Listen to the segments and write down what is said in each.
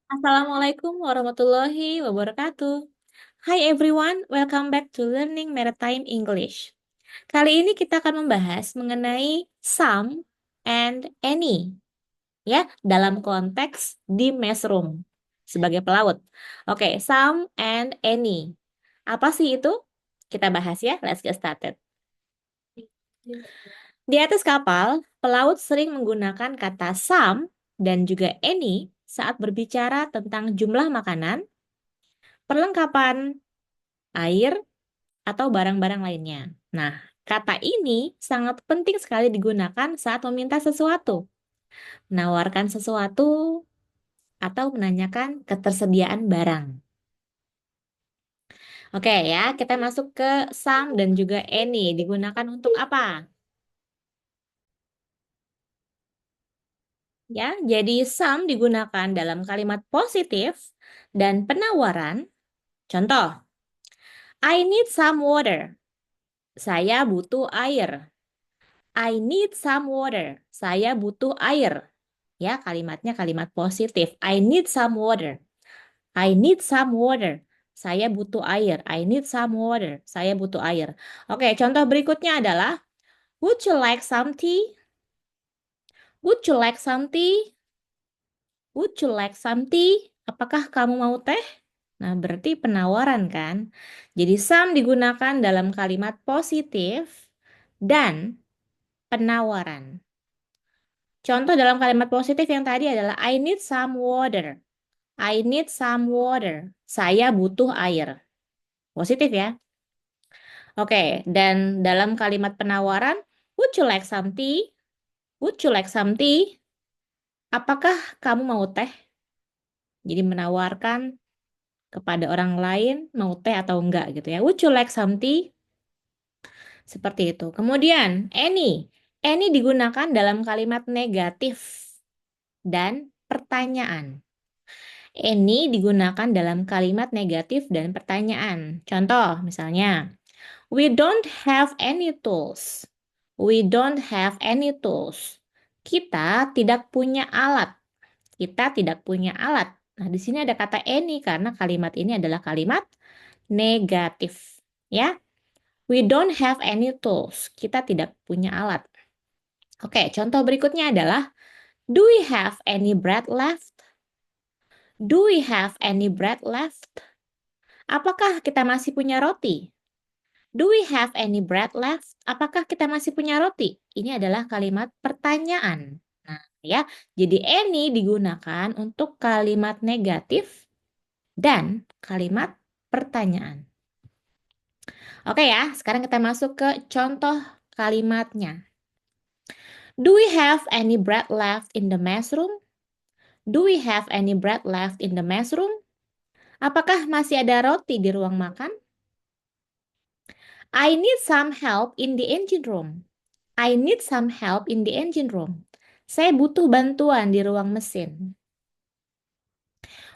Assalamualaikum warahmatullahi wabarakatuh. Hi everyone, welcome back to Learning Maritime English. Kali ini kita akan membahas mengenai some and any, ya, dalam konteks di messroom sebagai pelaut. Oke, some and any. Apa sih itu? Kita bahas ya. Let's get started. Di atas kapal, pelaut sering menggunakan kata some dan juga any saat berbicara tentang jumlah makanan, perlengkapan, air, atau barang-barang lainnya. Nah, kata ini sangat penting sekali digunakan saat meminta sesuatu, menawarkan sesuatu, atau menanyakan ketersediaan barang. Oke ya, kita masuk ke some dan juga any. Digunakan untuk apa? Ya, jadi some digunakan dalam kalimat positif dan penawaran. Contoh, I need some water. Saya butuh air. I need some water. Saya butuh air. Ya, kalimatnya kalimat positif. I need some water. I need some water. Saya butuh air. I need some water. Saya butuh air. Oke, contoh berikutnya adalah would you like some tea? Would you like some tea? Would you like some tea? Apakah kamu mau teh? Nah, berarti penawaran kan? Jadi some digunakan dalam kalimat positif dan penawaran. Contoh dalam kalimat positif yang tadi adalah I need some water. I need some water. Saya butuh air. Positif ya. Oke, dan dalam kalimat penawaran, would you like some tea? Would you like some tea? Apakah kamu mau teh? Jadi menawarkan kepada orang lain mau teh atau enggak gitu ya. Would you like some tea? Seperti itu. Kemudian, any. Any digunakan dalam kalimat negatif dan pertanyaan. Any digunakan dalam kalimat negatif dan pertanyaan. Contoh, misalnya, we don't have any tools. We don't have any tools. Kita tidak punya alat. Kita tidak punya alat. Nah, di sini ada kata any karena kalimat ini adalah kalimat negatif. Ya, we don't have any tools. Kita tidak punya alat. Oke, contoh berikutnya adalah, do we have any bread left? Do we have any bread left? Apakah kita masih punya roti? Do we have any bread left? Apakah kita masih punya roti? Ini adalah kalimat pertanyaan. Nah, ya. Jadi any digunakan untuk kalimat negatif dan kalimat pertanyaan. Oke ya, sekarang kita masuk ke contoh kalimatnya. Do we have any bread left in the mess room? Do we have any bread left in the mess room? Apakah masih ada roti di ruang makan? I need some help in the engine room. I need some help in the engine room. Saya butuh bantuan di ruang mesin.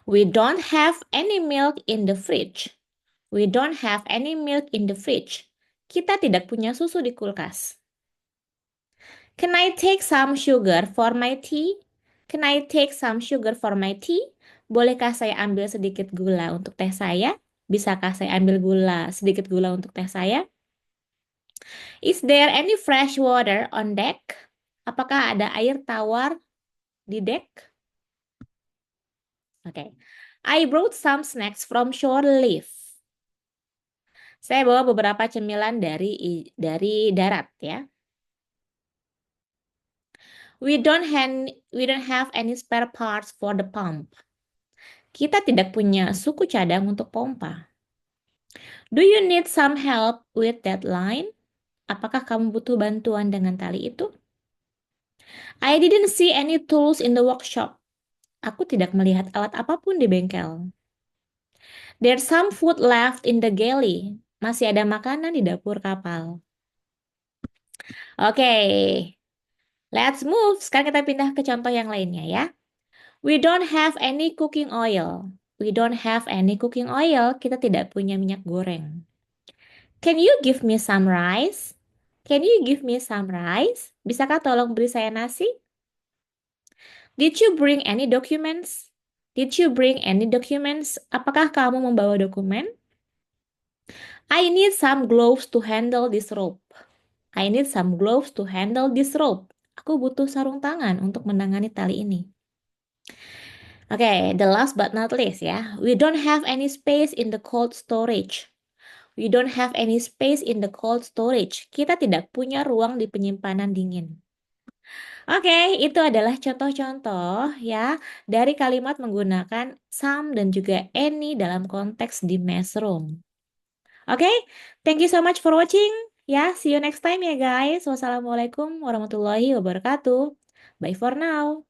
We don't have any milk in the fridge. We don't have any milk in the fridge. Kita tidak punya susu di kulkas. Can I take some sugar for my tea? Can I take some sugar for my tea? Bolehkah saya ambil sedikit gula untuk teh saya? Bisakah saya ambil sedikit gula untuk teh saya? Is there any fresh water on deck? Apakah ada air tawar di deck? Oke. I brought some snacks from shore leave. Saya bawa beberapa cemilan dari darat ya. We don't have any spare parts for the pump. Kita tidak punya suku cadang untuk pompa. Do you need some help with that line? Apakah kamu butuh bantuan dengan tali itu? I didn't see any tools in the workshop. Aku tidak melihat alat apapun di bengkel. There's some food left in the galley. Masih ada makanan di dapur kapal. Oke, let's move. Sekarang kita pindah ke contoh yang lainnya ya. We don't have any cooking oil. We don't have any cooking oil. Kita tidak punya minyak goreng. Can you give me some rice? Can you give me some rice? Bisakah tolong beri saya nasi? Did you bring any documents? Did you bring any documents? Apakah kamu membawa dokumen? I need some gloves to handle this rope. I need some gloves to handle this rope. Aku butuh sarung tangan untuk menangani tali ini. Oke, the last but not least ya. We don't have any space in the cold storage. We don't have any space in the cold storage. Kita tidak punya ruang di penyimpanan dingin. Oke, itu adalah contoh-contoh ya dari kalimat menggunakan some dan juga any dalam konteks di messroom. Oke, thank you so much for watching. Ya, see you next time ya guys. Wassalamualaikum warahmatullahi wabarakatuh. Bye for now.